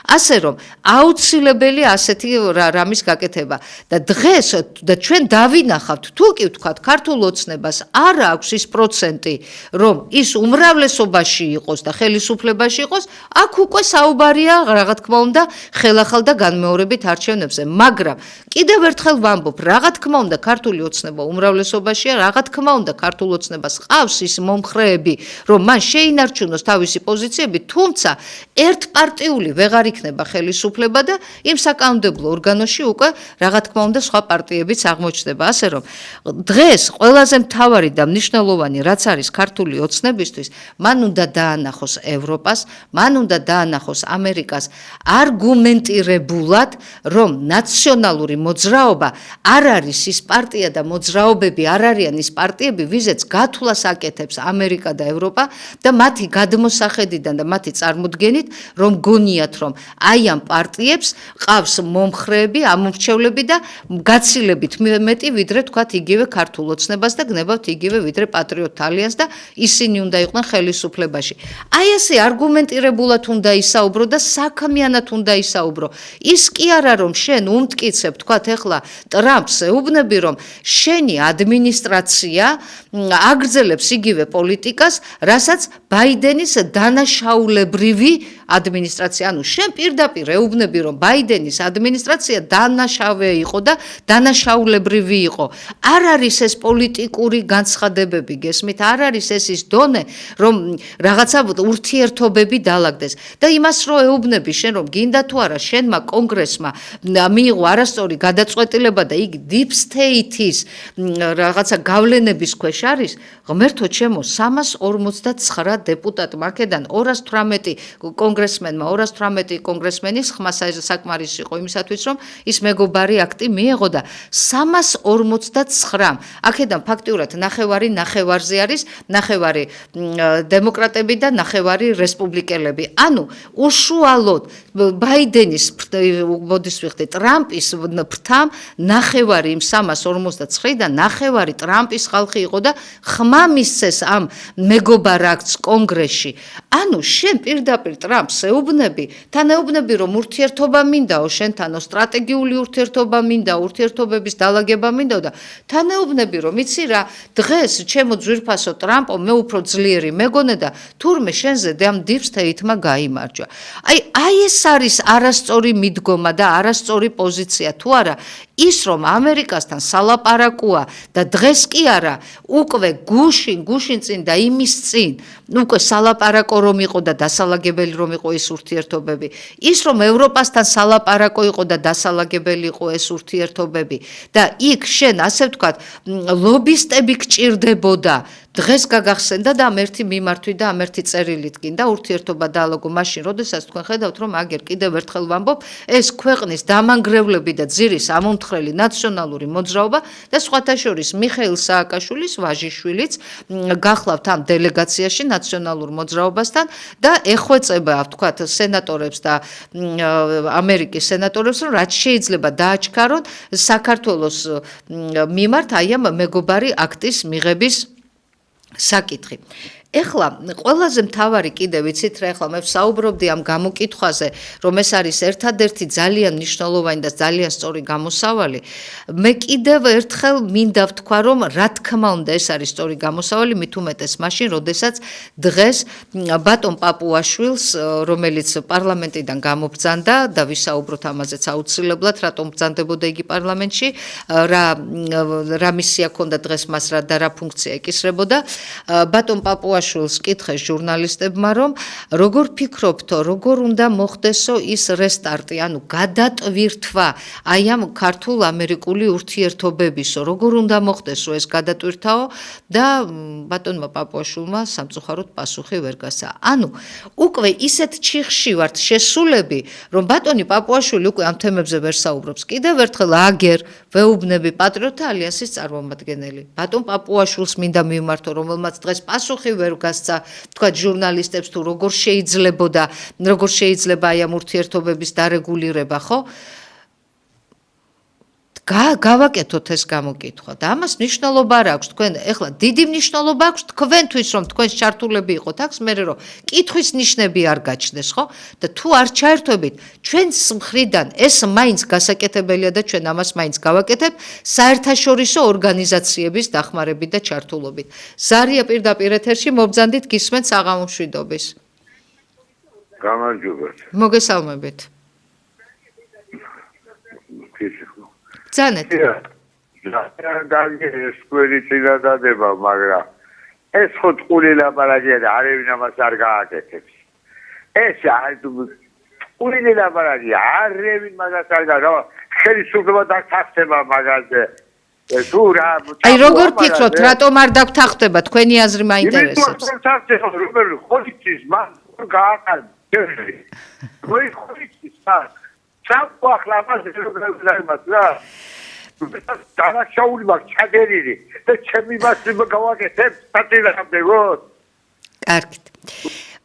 ასე რომ აუცილებელი ასეთი რამის გაკეთება და დღეს და ჩვენ დავინახავთ თუ კი ვთქვათ ქართულ ოცნებას არ აქვს ის პროცენტი რომ ის უმრავლესობაში იყოს და ხელისუფლებაში იყოს აქ უკვე საუბარია რა თქმა უნდა ხელახალ და განმეორებით არჩევნებზე მაგრამ კიდევ ერთხელ ვამბობ რა თქმა უნდა ქართული ოცნება უმრავლესობაშია რა თქმა უნდა ქართულ ოცნებას ყავს ის მომხრეები რომ მან შეინარჩუნოს თავისი პოზიციები თუმცა ერთპარტიული ვეღარ იქნება ხელისუფლება და იმ საკანონმდებლო ორგანოში უკვე რა თქმა უნდა სხვა პარტიებიც აღმოჩნდება ასე რომ დღეს ყველაზე მთავარი და მნიშვნელოვანი რაც არის ქართული ოცნებისთვის მან უნდა დაანახოს ევროპას მან უნდა დაანახოს ამერიკას არგუმენტირებულად რომ ნაციონალური მოძრაობა არ არის ის პარტია და მოძრაობები არ არიან ის პარტიები ვიზეც გათვლას აკეთებს ამერიკა და ევროპა და მათი გადმოსახედიდან და მათი წარმოდგენით რომ გონიათ რომ აი ამ პარტიებს ყავს მომხრეები, ამომრჩევლები და გაცილებით მეტი ვიდრე თქვათ იგივე ქართულ ოცნებას და გნებავთ იგივე ვიდრე პატრიოტ ალიანსს და ისინი უნდა იყვნენ ხელისუფლებაში. აი ესე არგუმენტირებულად უნდა ისაუბრო და საქმიანად უნდა ისაუბრო. ის კი არა რომ შენ უმტკიცებ თქვათ ეხლა ტრამპს ეუბნები რომ შენი ადმინისტრაცია აგრძელებს იგივე პოლიტიკას, რასაც ბაიდენის დანაშაულებრივი ადმინისტრაცია, ანუ შენ პირდაპირ ეუბნები რომ ბაიდენის ადმინისტრაცია დანაშავე იყო და დანაშაულებრივი იყო. არ არის ეს პოლიტიკური განცხადებები, გესმით? არ არის ეს ის დონე, რომ რაღაცა ურთიერთობები დაალაგდეს. და იმას რო ეუბნები შენ რომ გინდა თუ არა შენმა კონგრესმა მიიღო არასწორი გადაწყვეტილება და იქ deep state-ის რაღაცა გავლენების ქვეშ არის, ღმერთო ჩემო 359 დეპუტატმა აქედან 218 კონგრესმენმა 218 კონგრესმენის ხმა საკმარისი იყო იმისათვის რომ ის მეგობარი აქტი მიეღო და 359 აქედან ფაქტიურად ნახევარზე არის ნახევარი დემოკრატები და ნახევარი რესპუბლიკელები ანუ უშუალოდ ბაიდენის მოდის ვიხდი ტრამპის ფრთამ ნახევარი იმ 359-დან ნახევარი ტრამპის ხალხი იყო და ხმა მისცეს ამ მეგობარ აქტს კონგრესში ანუ შენ პირდაპირ ტრამპს ეუბნები თან ეუბნები რომ ურთიერთობა მინდაო შენთანო სტრატეგიული ურთიერთობა მინდა ურთიერთობების დალაგება მინდაო და თან ეუბნები რომ იცი რა დღეს ჩემო ძვირფასო ტრამპო მე უფრო ძლიერი მეგონე და თურმე შენზე ამ deep state-მა გაიმარჯვა აი ეს არის არასწორი მიდგომა და არასწორი პოზიცია თუ არა ის რომ ამერიკასთან სალაპარაკოა და დღეს კი არა უკვე გუშინ წინ და იმის წინ უკვე სალაპარაკო რომ იყო და დასალაგებელი რომ იყო ეს ურთიერთობები ის რომ ევროპასთან სალაპარაკო იყო და დასალაგებელი იყო ეს ურთიერთობები და იქ შენ ასე ვთქვათ ლობისტები გჭირდებოდა დღეს გაგახსენდა და ამ ერთი მიმართვით და ამ ერთი წერილით გინ და ურთიერთობა დაალაგო მაშინ როდესაც თქვენ ხედავთ რომ აგერ კიდევ ერთხელ ვამბობ ეს ქვეყნის დამანგრევლები და ძირის ამომთხრელი ნაციონალური მოძრაობა და სხვათა შორის მიხეილ სააკაშვილის ვაჟიშვილიც გახლავთ ამ დელეგაციაში ნაციონალურ მოძრაობასთან და ეხვეწება ვთქვათ სენატორებს და ამერიკის სენატორებს რომ რაც შეიძლება დააჩქარონ საქართველოს მიმართ აი ამ მეგობარი აქტის მიღების საკითხი. ეხლა ყველაზე მთავარი კიდე ვიცით რა ეხლა მე ვსაუბრობდი ამ გამოკითხვაზე რომ ეს არის ერთადერთი ძალიან მნიშვნელოვანი და ძალიან სწორი გამოსავალი მე კიდევ ერთხელ მინდა ვთქვა რომ რა თქმა უნდა ეს არის სწორი გამოსავალი მით უმეტეს მაშინ როდესაც დღეს ბატონ პაპუაშვილს რომელიც პარლამენტიდან გამობრძანდა და ვისაუბროთ ამაზეც აუცილებლად რატომ ბრძანდებოდა იგი პარლამენტში რა მისია ჰქონდა დღეს მას რა ფუნქცია ეკისრებოდა ბატონ პაპუაშვილს კითხეს ჟურნალისტებმა რომ როგორ ფიქრობთო როგორ უნდა მოხდესო ის რესტარტი ანუ გადატვირთვა აი ამ ქართულ ამერიკული ურთიერთობებისო როგორ უნდა მოხდესო ეს გადატვირთვაო და ბატონმა პაპუაშვილმა სამწუხაროდ პასუხი ვერ გასცა ანუ უკვე ისეთ ჩიხში ვართ შესულები რომ ბატონი პაპუაშვილი უკვე ამ თემებზე ვერ საუბრობს კიდევ ერთხელ აგერ ვეუბნები პატრიოტთა ალიანსის წარმომადგენელი ბატონ პაპუაშვილს მინდა მივმართო რომელმაც დღეს პასუხი ვერ გასცა თქვა ჟურნალისტებს თუ როგორ შეიძლება აი ამ ურთიერთობების დარეგულირება ხო გავაკეთოთ ეს გამოკითხვა და ამას მნიშვნელობა არ აქვს თქვენ ეხლა დიდი მნიშვნელობა აქვს თქვენთვის რომ თქვენს ჩართულები იყოთ აქ მე რომ კითხვის ნიშნები არ გაჩნდეს ხო და თუ არ ჩაერთვებით ჩვენს მხრიდან ეს მაინც გასაკეთებელია და ჩვენ ამას მაინც გავაკეთებთ საერთაშორისო ორგანიზაციების დახმარებით და ჩართულობით ზარია პირდაპირ ეთერში მობრძანდით გისმენთ საღამო მშვიდობის გამარჯობათ მოგესალმებით Janet. ეს კვერი წინადადება, მაგრამ ეს ხო ტყული ლაპარაკია და არავინ ამას არ გააკეთებს. ეს ტყული ლაპარაკია, არავინ მაგას არ გააკეთებს. ხელისუფლება დაგთახტება მაგაზე. თუ რა აი როგორ ფიქრობთ, რატომ არ დაგთახტება? თქვენი აზრი მაინტერესებს. რომელი ხოლის მან გააკეთებს. ხოლის სად ჩავყვა ახლა ამას რეგულარულად რა დანაშაული მაქვს ჩაგერილი და ჩემი მასიმა გავაკეთებ სატილამდე კარგით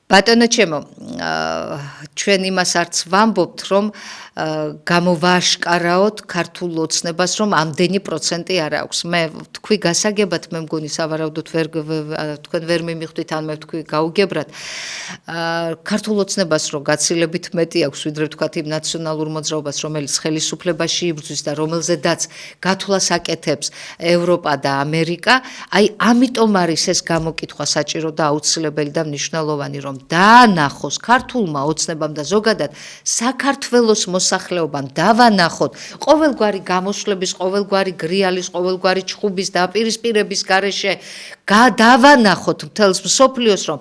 ბატონო ჩემო ჩვენ იმას არც ვამბობთ რომ გამოვაშკარაოთ ქართულ ოცნებას რომ ამდენი პროცენტი არ აქვს მე თქვი გასაგებად მე მგონი სავარაუდოდ თქვენ ვერ მიმიხვდით ან მე თქვი გაუგებრად ქართულ ოცნებას რომ გაცილებით მეტი აქვს ვიდრე ვთქვათ იმ ნაციონალურ მოძრაობას რომელიც ხელისუფლებაში იბრძვის და რომელზედაც გათვლას აკეთებს ევროპა და ამერიკა აი ამიტომ არის ეს გამოკითხვა საჭირო და აუცილებელი და მნიშვნელოვანი რომ დაანახოს ქართულმა ოცნებამ და ზოგადად საქართველოს მოსახლეობამ დავანახოთ ყოველგვარი გამოსვლების, ყოველგვარი გრიალის, ყოველგვარი ჩხუბის დაპირისპირების გარეშე დავანახოთ მთელს მსოფლიოს რომ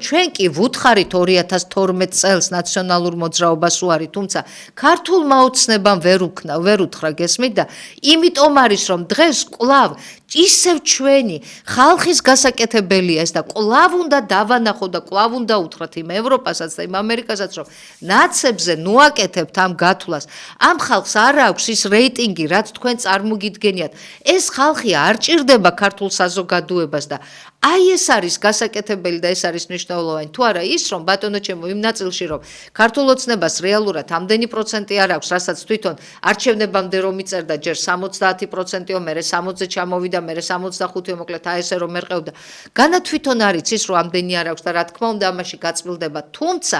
ჩვენ კი ვუთხარით 2012 წელს ნაციონალურ მოძრაობას უარი, თუმცა ქართულმა ოცნებამ ვერ უთხრა გესმით და იმიტომ არის რომ დღეს კვლავ ისევ ჩვენი ხალხის გასაკეთებელია ეს და კვლავ უნდა დავანახოთ და კვლავ უნდა უთხრათ იმ ევროპასაც და იმ ამერიკასაც რომ ნაცებზე ნუაკეთებთ ამ გათვლას ამ ხალხს არ აქვს ის რეიტინგი რაც თქვენ წარმოგიდგენიათ ეს ხალხი არ ჭირდება ქართულ საზოგადოებას და აი ეს არის გასაკეთებელი და ეს არის მნიშვნელოვანი თუ არა ის რომ ბატონო ჩემო იმ ნაწილში რომ ქართულ ოცნებას რეალურად ამდენი პროცენტი არ აქვს რასაც თვითონ არჩევნებამდე რომ იწერდა ჯერ 70%-ო მერე 60-ზე ჩამოვიდა მერე 65-ო მოკლედ აი ესე რომ ერყევდა განა თვითონ არის ის რომ ამდენი არ აქვს და რა თქმა უნდა ამაში გაწმილდება თუმცა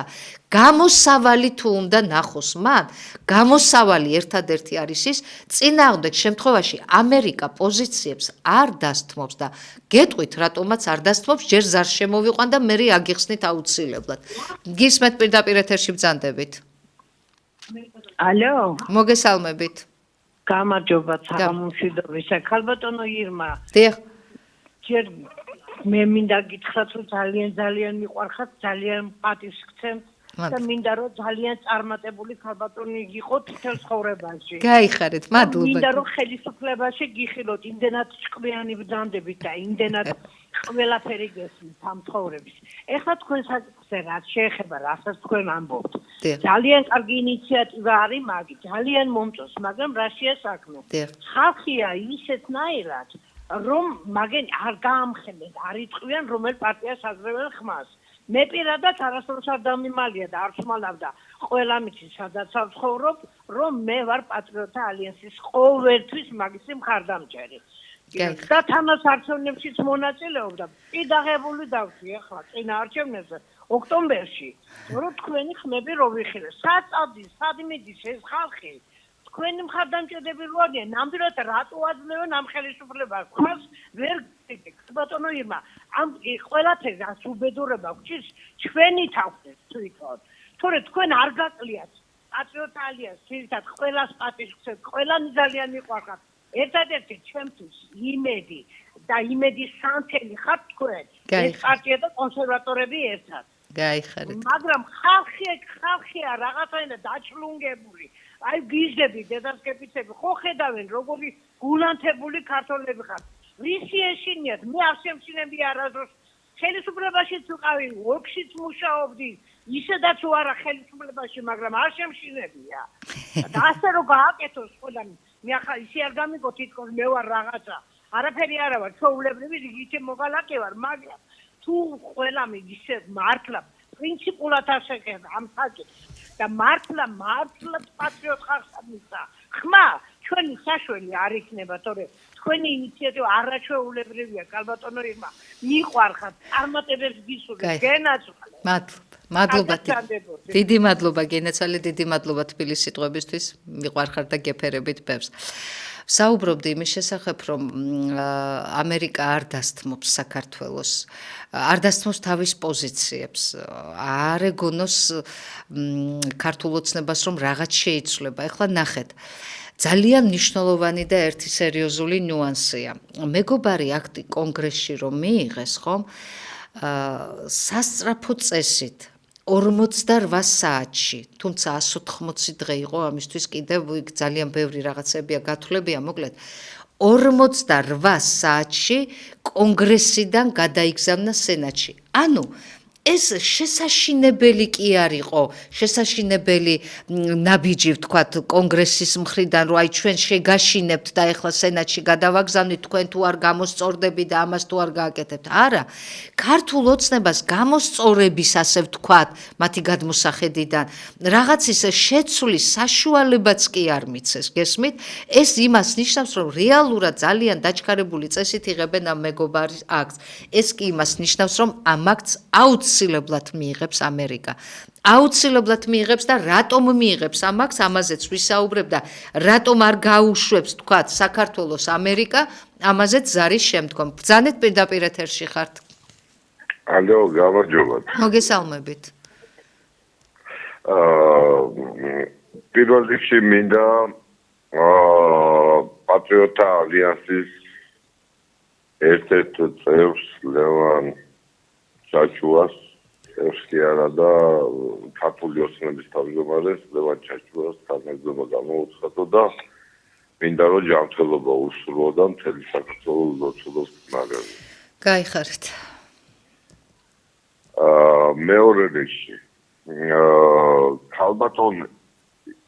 გამოსავალი თუ უნდა ნახოს მან გამოსავალი ერთადერთი არის ის წინააღმდეგ შემთხვევაში ამერიკა პოზიციებს არ დასთმობს და გეტყვით რატომაც არ დასთმობს ჯერ ზარს შემოვიყვან და მე აგიხსნით აუცილებლად გისმენთ პირდაპირ ეთერში ბრძანდებით ალო მოგესალმებით გამარჯობა საღამომშვიდობისა ქალბატონო ირმა დიახ ჯერ მე მინდა გითხრათ რომ ძალიან მიყვარხართ ძალიან პატივს გცემთ და მინდა რომ ძალიან წარმატებული ქალბატონი გიყოთ მთელ ცხოვრებაში. გაიხარეთ, მადლობა. მინდა რომ ხელისუფლებაში გიხილოთ იმდენად ჭკვიანი ბრძანდებით და იმდენად ყველაფერი გესმით ამ ცხოვრების. ეხლა თქვენ საკითხზე რაც შეეხება, რასაც თქვენ ამბობთ. ძალიან კარგი ინიციატივა არის მაგი, ძალიან მომწონს, მაგრამ რაშია საქმე? ხალხია ისეთნაირად, რომ მაგენ არ გაამხელენ, არ იტყვიან რომელ პარტიას აძლევენ ხმას. მე პირადად არასდროს არ დამიმალია და არ ვსმალავდა ყველა მიწის სადაც ვცხოვრობ, რომ მე ვარ პატრიოტთა ალიანსის ყოველთვის მაგისი მხარდამჭერი. და თამას არჩევნებშიც მონაწილეობდა. პირდაღებული დავში ახლა წინა არჩევნებზე ოქტომბერში, რომ თქვენი ხმები რო ვიხილე. საწავდის, სად მიდის ეს ხალხი? თქვენი მხარდამჭერები რო არიან, ნამდვილად რატო აძლევენ ამ ხელისუფლებას? ხმას ვერ გიგებთ, ბატონო ირმა. ამ ყველაფერს რაც უბედურება გჭირს, ჩვენი თავზე თვითონ. თორე თქვენ არ გაკლიათ პატრიოტთა ალიანსს, თვითონ ყველას პატივს გცემთ, ყველანი ძალიან მიყვარხართ. ერთადერთი ჩვენთვის იმედი და იმედის სანთელი ხართ თქვენ. ეს პარტია და კონსერვატორები ერთად. გაიხარეთ. მაგრამ ხალხია რაღაცაინად დაჭლუნგებული. აი გიზები, დედასკეპიცები ხო ხედავენ როგორი გულანთებული ქართველები ხართ. რისი ეშინიათ? მე არ შემჩნევი არასდროს ხელისუფლებაშიც ვიყავი, ოლქშიც მუშაობდი, ისედაც ვარა ხელისუფლებაში, მაგრამ არ შემჩნევია. და ასე რომ გააკეთოს ყველანი, მე ახლა ისე არ გამიგო თითქოს მე ვარ რაღაცა. არაფერი არა ვარ, ჩვეულებრივი რიგითი მოღალატე ვარ, მაგრამ თუ ყველამ ისე მართლა პრინციპულად არ შეგება ამ საკითხს და მართლა პატრიოტ ხალხს მისცა. ხმა ჩვენი საშველი არ იქნება, თორე თქვენი ინიციატივა არაჩვეულებრივია, კალბატონო ირმა. მიყვარხართ, წარმატებებს გისურვებთ, გენაცვალეთ. მადლობა. დიდი მადლობა გენაცვალე, დიდი მადლობა თბილისის სიტყვებისთვის, მიყვარხართ და გეფერებით ბევრს. საუბრობდი იმის შესახებ, რომ ამერიკა არ დასთმობს საქართველოს, არ დასთმობს თავის პოზიციებს, არ ეგონოს ქართულ ოცნებას, რომ რაღაც შეიცვლება. ეხლა ნახეთ. ძალიან მნიშვნელოვანი და ერთი სერიოზული ნიუანსია. მეგობარი აქტი კონგრესში რომ მიიღეს, ხომ? სასწრაფო წესით 48 საათში, თუმცა 180 დღე იყო ამისთვის კიდევ ძალიან ბევრი რაღაცებია გათვლებია, მოკლედ 48 საათში კონგრესიდან გადაიგზავნა სენატში. ანუ ეს შესაშინებელი კი არ იყო, შესაშინებელი ნაბიჯი ვთქვათ კონგრესის მხრიდან, რომ აი ჩვენ შეგაშინებთ და ეხლა სენატში გადავაგზავნით, თქვენ თუ არ გამოსწორდები და ამას თუ არ გააკეთებთ. არა, ქართულ ოცნებას გამოსწორების ასე ვთქვათ, მათი გადმოსახედიდან რაღაც ისე შეცვლის საშუალებაც კი არ მიცეს, გესმით? ეს იმას ნიშნავს, რომ რეალურად ძალიან დაჩქარებული წესით იღებენ ამ მეგობარის აქტს. ეს კი იმას ნიშნავს, რომ ამ აქტს აუცილებლად მიიღებს ამერიკა. აუცილებლად მიიღებს და რატომ მიიღებს ამ აქტს, ამაზეც ვისაუბრებ და რატომ არ გაუშვებს, თქვათ, საქართველოს ამერიკა, ამაზეც ზარის შემდგომ. ბრძანეთ პირდაპირ ეთერში ხართ. ალო, გამარჯობათ. მოგესალმებით. პირველ რიგში მინდა პატრიოტთა ალიანსის ერთ-ერთ წევრს ლევან ჩაჩუას ერში არა და ქართული ოცნების თავმჯდომარეს ლევან ჩაჩუას თანამდებობა გამოუცხადო და მინდა რომ ჯანმრთელობა უსურვო და მთელი საქართველოს ლოცულობს მაგარი. გაიხარეთ. მეორე რიგში ქალბატონ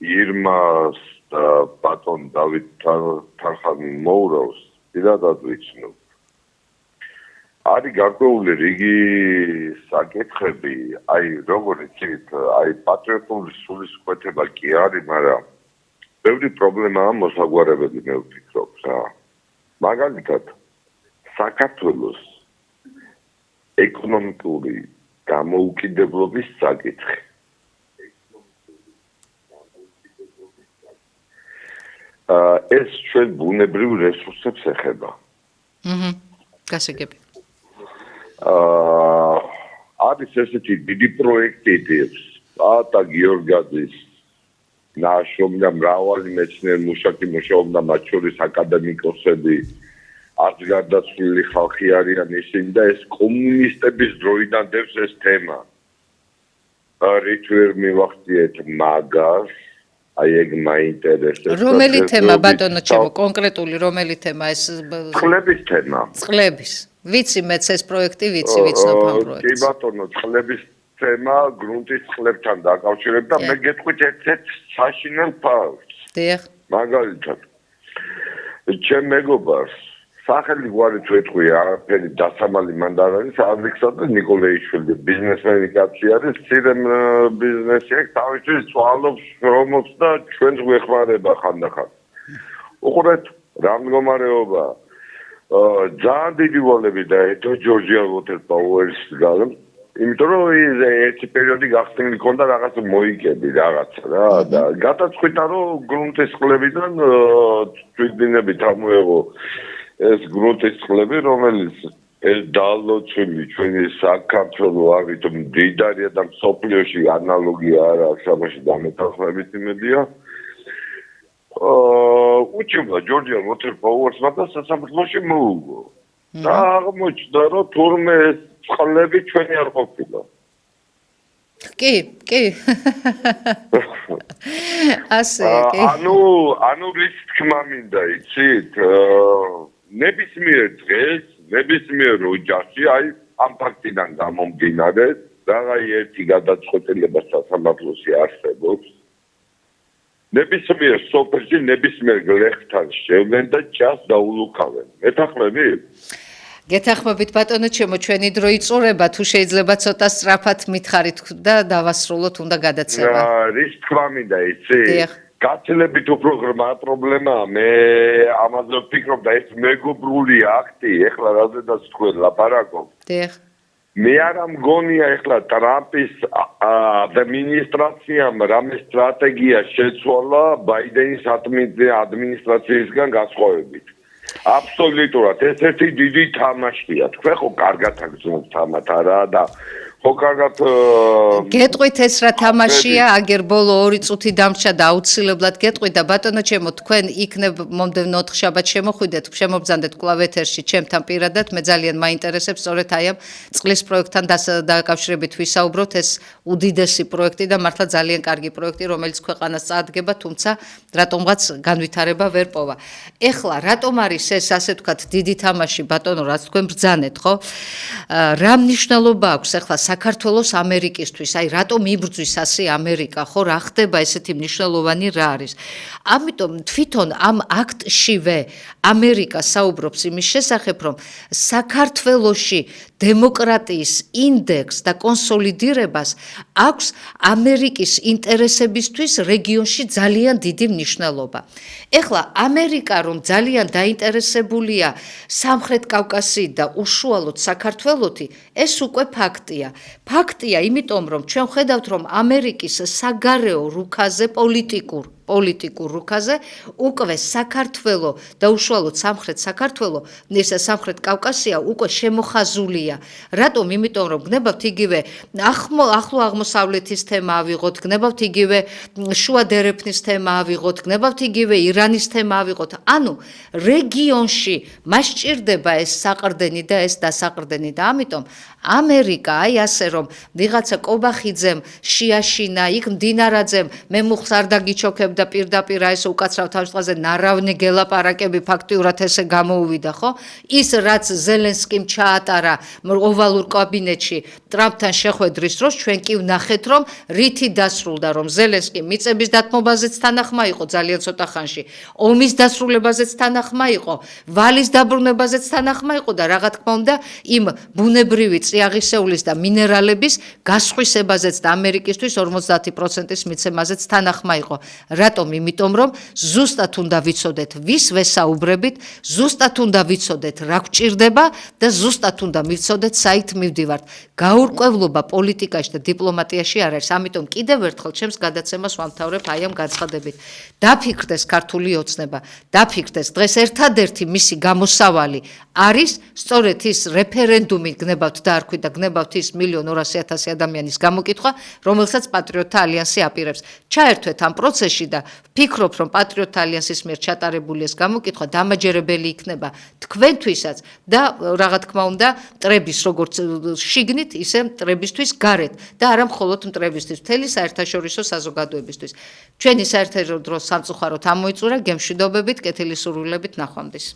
ირმას და ბატონ დავით თანხმოურავს პირადად ვიცნობ. არის გარკვეული რიგი საკითხები, აი როგორც იცით, აი პატრიოტული სულისკვეთება კი არის, მაგრამ ბევრი პრობლემაა მოსაგვარებელი, მე ვფიქრობ რა. მაგალითად, საქართველოს ეკონომიკური გამოუკიდებლობის საკითხი. ეს ჩვენ ბუნებრივ რესურსებს ეხება. გასაგები. არის ესეთი დიდი პროექტიც, პატა გიორგაძის ნაშრომი და მრავალი მეცნიერ მუშაკი მუშაობდა, მათ შორის აკადემიკოსები, არც გარდაცვლილი ხალხი არიან ისინი და ეს კომუნისტების დროიდან დევს ეს თემა. რით ვერ მივახციეთ მაგას, აი ეგ მაინტერესებს. რომელი თემა ბატონო ჩემო, კონკრეტული რომელი თემა ეს? წყლების თემა. წყლების. ვიცი მეც ეს პროექტი, ვიცნობ ამ პროექტს. კი ბატონო, წყლების თემა გრუნტის წყლებთან დაკავშირებით და მე გეტყვით ერთ-ერთ საშინელ ფაქტს. დიახ. მაგალითად, ჩემ მეგობარს სახელი გვარით ვეთქვი, არაფერი დასამალი მანდ არ არის, ალექსანდრე ნიკოლაიშვილი, ბიზნესმენი კაცი არის, მცირე ბიზნესი აქვს, თავისთვის წვალობს, შრომობს და ჩვენს გვეხმარება ხანდახან. უყურეთ, რა მდგომარეობა. ძალიან დიდი ვალები დაედო ჯორჯია ვოთერ პაუერის გალემ, იმიტომ რომ ერთი პერიოდი გახსნილი ქონდა რაღაც მოიგები რაღაც რა და გადაწყვიტა რომ გრუნტის წყლებიდან თვითდინებით ამოეღო ეს გრუნტის წყლები, რომელიც ეს დალოცვილი ჩვენი საქართველოს არის მდიდარია და მსოფლიოში ანალოგია არ აქვს ამაში დამეთანხმებით იმედია. უჩვენა ჯორჯია ვოთერ პაუერსმა და სასამართლოში მოუგო. და აღმოჩნდა რომ თურმე წყლები ჩვენი არ ყოფილა. კი. ასე კი. ანუ რის თქმა მინდა, იცით? ნებისმიერ დღეს, ნებისმიერ ოჯახში, აი ამ ფაქტიდან გამომდინარე, რაღაცა ერთი გადაწყვეტილება სასამართლოში არსებობს. ნებისმიერ სოფელში, ნებისმიერ გლეხთან შევლენ და ჭას დაულუქავენ. მეთანხმები? გეთანხმებით ბატონო ჩემო, ჩვენი დრო იწურება, თუ შეიძლება ცოტა სწრაფად მითხარით და დავასრულოთ უნდა გადაცემა. რის თქმა მინდა, იცი? გაცილებით უფრო ღრმა პრობლემაა. მე ამაზე ვფიქრობ და ეს მეგობრული აქტი, ეხლა რაზედაც თქვენ ლაპარაკობ. დიახ. მე არ მგონია ეხლა ტრამპის ადმინისტრაციამ რამე სტრატეგია შეცვალა ბაიდენის ადმინისტრაციისგან განსხვავებით. აბსოლუტურად ეს ერთი დიდი თამაშია. თქვენ ხო კარგად აგრძნობთ თამათ არა და ხო კარგად გეტყვით ეს რა თამაშია, აგერ ბოლო 2 წუთი დამრჩა და აუცილებლად გეტყვით და ბატონო ჩემო თქვენ იქნებ მომდევნო 4 შაბათს შემოხვიდეთ, შემობრძანდეთ კვლავ ეთერში ჩემთან პირადად, მე ძალიან მაინტერესებს სწორედ აი ამ წყლის პროექტთან დაკავშირებით ვისაუბროთ, ეს უდიდესი პროექტი და მართლა ძალიან კარგი პროექტი, რომელიც ქვეყანას წაადგება, თუმცა რატომღაც განვითარება ვერ პოვა. ეხლა რატომ არის ეს ასე ვთქვათ დიდი თამაში ბატონო, რაც თქვენ ბრძანეთ, ხო? რა მნიშვნელობა აქვს ეხლა საქართველოს ამერიკისთვის, აი რატომ იბრძვის ასე ამერიკა, ხო, რა ხდება ესეთი მნიშვნელოვანი რა არის. ამიტომ თვითონ ამ აქტშივე ამერიკა საუბრობს იმის შესახებ, რომ საქართველოში დემოკრატიის ინდექსს და კონსოლიდირებას აქვს ამერიკის ინტერესებისთვის რეგიონში ძალიან დიდი მნიშვნელობა. ეხლა ამერიკა რომ ძალიან დაინტერესებულია სამხრეთ კავკასიით და უშუალოდ საქართველოთი, ეს უკვე ფაქტია. ფაქტია, იმიტომ რომ ჩვენ ხედავთ, რომ ამერიკის საგარეო რუქაზე პოლიტიკურ რუქაზე უკვე საქართველო და უშუალოდ სამხრეთ საქართველო, ესა სამხრეთ კავკასია უკვე შემოხაზულია. რატომ? იმიტომ რომ გნებავთ იგივე ახლო აღმოსავლეთის თემა ავიღოთ, გნებავთ იგივე შუა დერეფნის თემა ავიღოთ, გნებავთ იგივე ირანის თემა ავიღოთ. ანუ რეგიონში მას ჭირდება ეს საყრდენი და ეს დასაყრდენი და ამიტომ ამერიკა აი ასე რომ ვიღაცა კობახიძემ შეაშინა, იქ მდინარაძემ მე მუხს არ დაგიჩოქებ და პირდაპირ აი ეს უკაცრავ თავშწყაზე ნარავნი გელაპარაკები ფაქტიურად ესე გამოუვიდა, ხო? ის რაც ზელენსკიმ ჩაატარა ოვალურ კაბინეტში ტრამპთან შეხვედრის დროს ჩვენ კი ვნახეთ რომ რითი დასრულდა, რომ ზელენსკი მიწების დათმობაზეც თანახმა იყო ძალიან ცოტა ხანში, ომის დასრულებაზეც თანახმა იყო, ვალის დაბრუნებაზეც თანახმა იყო და რა თქმა უნდა იმ ბუნებრივი წიაღისეულის და მინერალების გასხვისებაზეც და ამერიკისთვის 50%-ის მიცემაზეც თანახმა იყო. რატომ? იმიტომ რომ ზუსტად უნდა ვიცოდეთ ვის ვესაუბრებით, ზუსტად უნდა ვიცოდეთ რა გვჭირდება და ზუსტად უნდა ვიცოდეთ საით მივდივართ. გაურკვევლობა პოლიტიკაში და დიპლომატიაში არ არის. ამიტომ კიდევ ერთხელ ჩემს გადაცემას ვამთავრებ აი ამ განცხადებით. დაფიქრდეს ქართული ოცნება, დაფიქრდეს დღეს ერთადერთი მისი გამოსავალი არის სწორედ ის რეფერენდუმი გნებავთ და არ ქვი და გნებავთ ის 1,200,000 ადამიანის გამოკითხვა, რომელსაც პატრიოტთა ალიანსი აპირებს. ჩაერთვეთ ამ პროცესში და ვფიქრობ, რომ პატრიოტთა ალიანსის მიერ ჩატარებული ეს გამოკითხვა დამაჯერებელი იქნება თქვენთვისაც და რა თქმა უნდა, მტრების როგორც შიგნით, ისე მტრებისთვის გარეთ და არა მხოლოდ მტრებისთვის, მთელი საერთაშორისო საზოგადოებისთვის. ჩვენი საერთაშორისო სამწუხაროდ ამოიწურა, გემშვიდობებით, კეთილი სურვილებით, ნახვამდის.